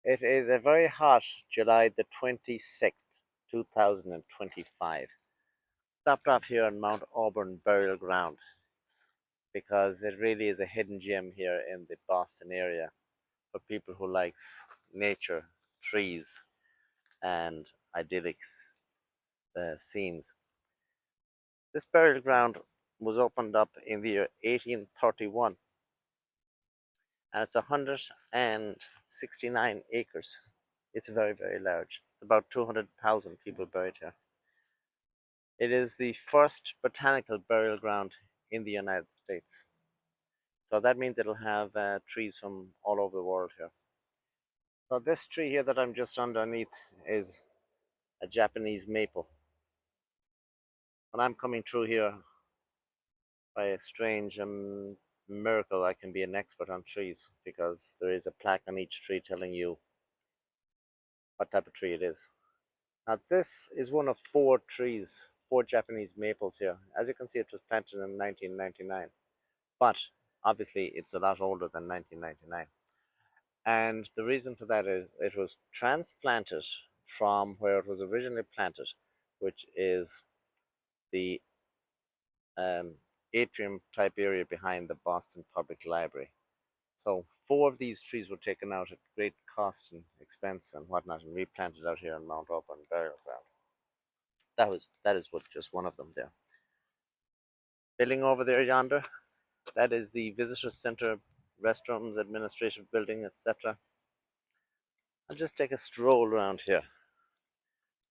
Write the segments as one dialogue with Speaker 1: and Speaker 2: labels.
Speaker 1: It is a very hot July the 26th, 2025. Stopped off here on Mount Auburn Burial Ground because it really is a hidden gem here in the Boston area for people who likes nature, trees, and idyllic scenes. This burial ground was opened up in the year 1831 and it's 169 acres. It's very, very large. It's about 200,000 people buried here. It is the first botanical burial ground in the United States. So that means it'll have trees from all over the world here. So this tree here that I'm just underneath is a Japanese maple. When I'm coming through here, by a strange miracle, I can be an expert on trees because there is a plaque on each tree telling you what type of tree it is. Now this is one of four trees, four Japanese maples here. As you can see, it was planted in 1999, but obviously it's a lot older than 1999. And the reason for that is it was transplanted from where it was originally planted, which is the atrium type area behind the Boston Public Library. So four of these trees were taken out at great cost and expense and whatnot and replanted out here on Mount Auburn Burial Ground. That is what just one of them there. Building over there yonder, that is the visitor center, restrooms, administrative building, etc. I'll just take a stroll around here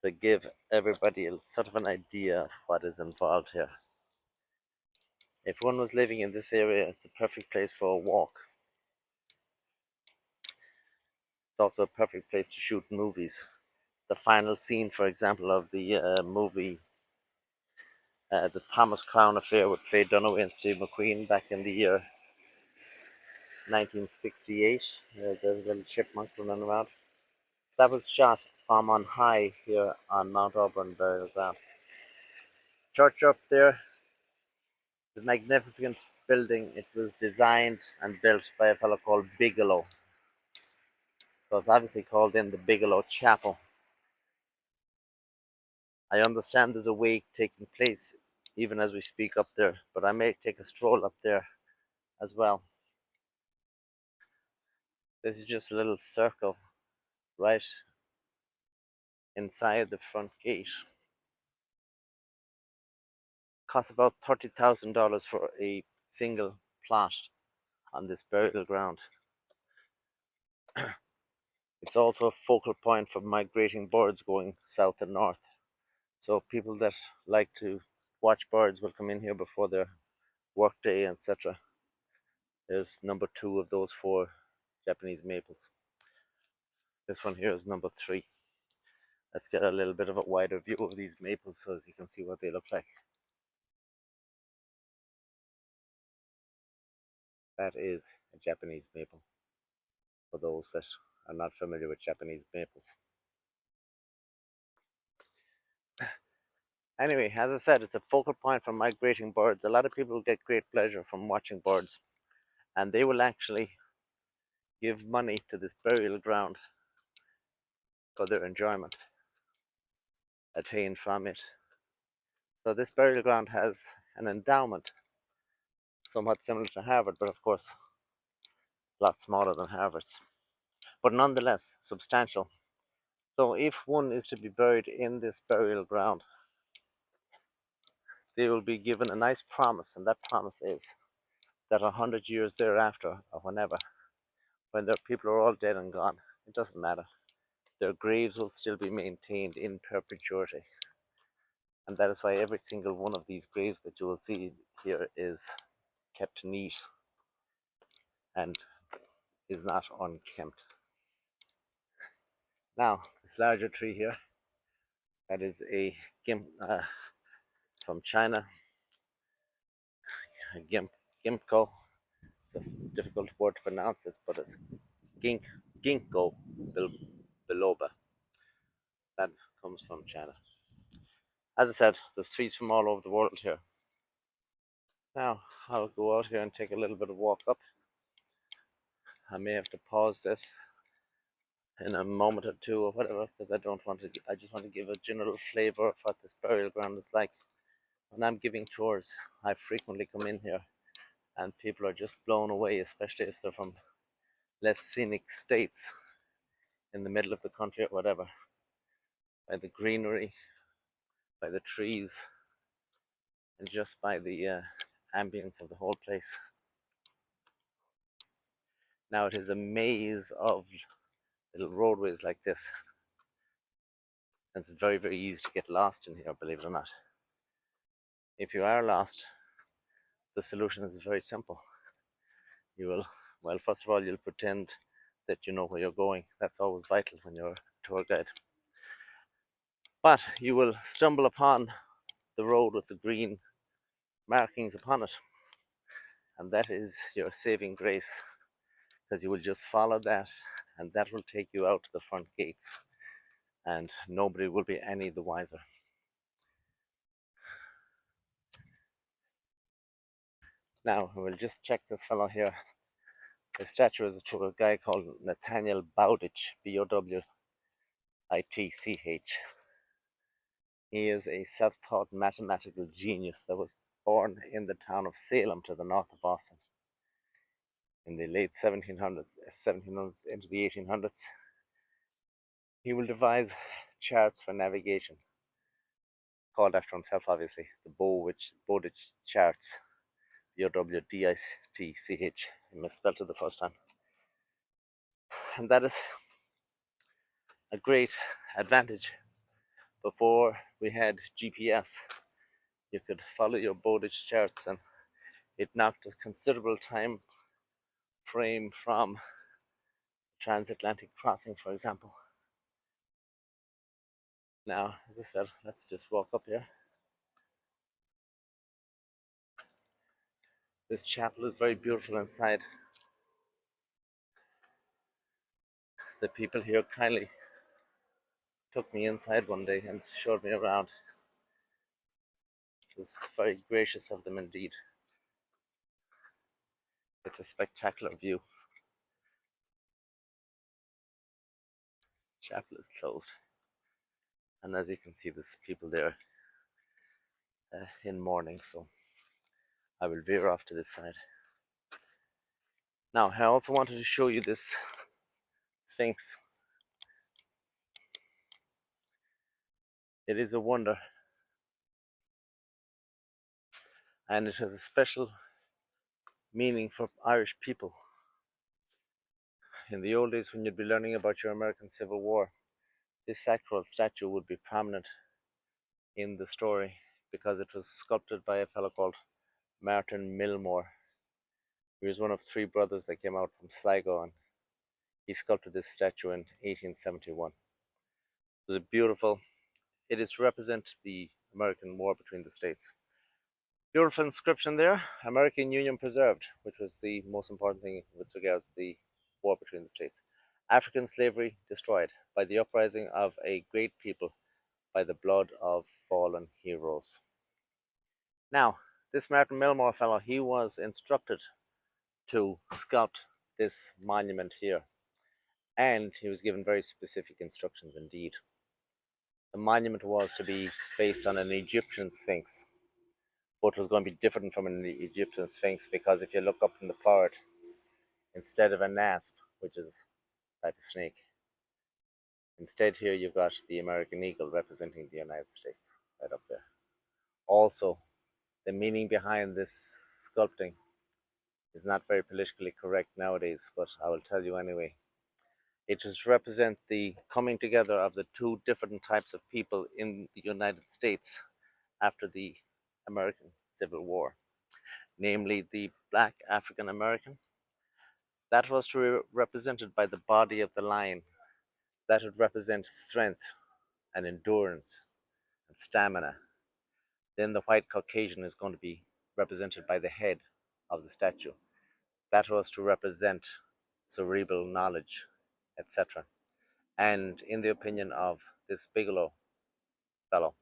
Speaker 1: to give everybody a sort of an idea of what is involved here. If one was living in this area, it's a perfect place for a walk. It's also a perfect place to shoot movies. The final scene, for example, of the movie The Thomas Crown Affair with Faye Dunaway and Steve McQueen back in the year 1968. There's a little chipmunk running around. That was shot from on high here on Mount Auburn Burial Ground. Church up there, the magnificent building. It was designed and built by a fellow called Bigelow. So it's obviously called in the Bigelow Chapel. I understand there's a wake taking place even as we speak up there, but I may take a stroll up there as well. This is just a little circle right inside the front gate. Costs about $30,000 for a single plot on this burial ground. It's also a focal point for migrating birds going south and north. So people that like to watch birds will come in here before their work day, etc. There's number 2 of those 4 Japanese maples. This one here is number 3. Let's get a little bit of a wider view of these maples so as you can see what they look like. That is a Japanese maple, for those that are not familiar with Japanese maples. Anyway, as I said, it's a focal point for migrating birds. A lot of people get great pleasure from watching birds, and they will actually give money to this burial ground for their enjoyment attained from it. So this burial ground has an endowment somewhat similar to Harvard, but of course a lot smaller than Harvard's, but nonetheless substantial. So if one is to be buried in this burial ground, they will be given a nice promise, and that promise is that 100 years thereafter, or whenever, when their people are all dead and gone, it doesn't matter. Their graves will still be maintained in perpetuity. And that is why every single one of these graves that you will see here is kept neat and is not unkempt. Now, this larger tree here, that is a from China, a ginkgo. It's a difficult word to pronounce this, but it's ginkgo biloba. That comes from China. As I said, there's trees from all over the world here. Now, I'll go out here and take a little bit of walk up. I may have to pause this in a moment or two or whatever, because I don't want to. I just want to give a general flavor of what this burial ground is like. When I'm giving tours, I frequently come in here, and people are just blown away, especially if they're from less scenic states in the middle of the country or whatever, by the greenery, by the trees, and just by the ambience of the whole place. Now it is a maze of little roadways like this. And it's very, very easy to get lost in here, believe it or not. If you are lost, the solution is very simple. You will, well, first of all, you'll pretend that you know where you're going. That's always vital when you're a tour guide. But you will stumble upon the road with the green markings upon it. And that is your saving grace, because you will just follow that, and that will take you out to the front gates, and nobody will be any the wiser. Now, we'll just check this fellow here. The statue is to a guy called Nathaniel Bowditch, Bowditch. He is a self-taught mathematical genius that was born in the town of Salem to the north of Boston in the late 1700s into the 1800s. He will devise charts for navigation, called after himself, obviously, the Bowditch charts, Bowditch. I misspelled it the first time. And that is a great advantage. Before we had GPS, you could follow your Bowditch charts, and it knocked a considerable time frame from transatlantic crossing, for example. Now, as I said, let's just walk up here. This chapel is very beautiful inside. The people here kindly took me inside one day and showed me around. It was very gracious of them indeed. It's a spectacular view. Chapel is closed, and as you can see, there's people there in mourning, so I will veer off to this side. Now, I also wanted to show you this Sphinx. It is a wonder, and it has a special meaning for Irish people. In the old days, when you'd be learning about your American Civil War, this sacral statue would be prominent in the story because it was sculpted by a fellow called Martin Milmore. He was one of three brothers that came out from Sligo, and he sculpted this statue in 1871. It was a beautiful, it is to represent the American war between the states. Beautiful inscription there, American Union preserved, which was the most important thing with regards to the war between the states. African slavery destroyed by the uprising of a great people, by the blood of fallen heroes. Now, this Martin Milmore fellow, he was instructed to sculpt this monument here, and he was given very specific instructions indeed. The monument was to be based on an Egyptian sphinx, but was going to be different from an Egyptian sphinx because if you look up in the forehead, instead of an asp, which is like a snake, instead here you've got the American eagle representing the United States right up there. Also, the meaning behind this sculpting is not very politically correct nowadays, but I will tell you anyway. It is to represent the coming together of the two different types of people in the United States after the American Civil War, namely the black African American. That was to be represented by the body of the lion. That would represent strength and endurance and stamina. Then the white Caucasian is going to be represented by the head of the statue. That was to represent cerebral knowledge, etc. And in the opinion of this Bigelow fellow,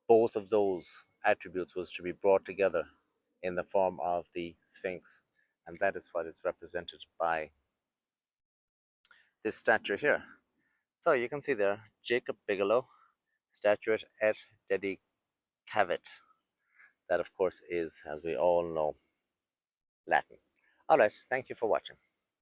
Speaker 1: both of those attributes was to be brought together in the form of the Sphinx, and that is what is represented by this statue here. So you can see there, Jacob Bigelow, statuette et dedicavit. That, of course, is, as we all know, Latin. All right, thank you for watching.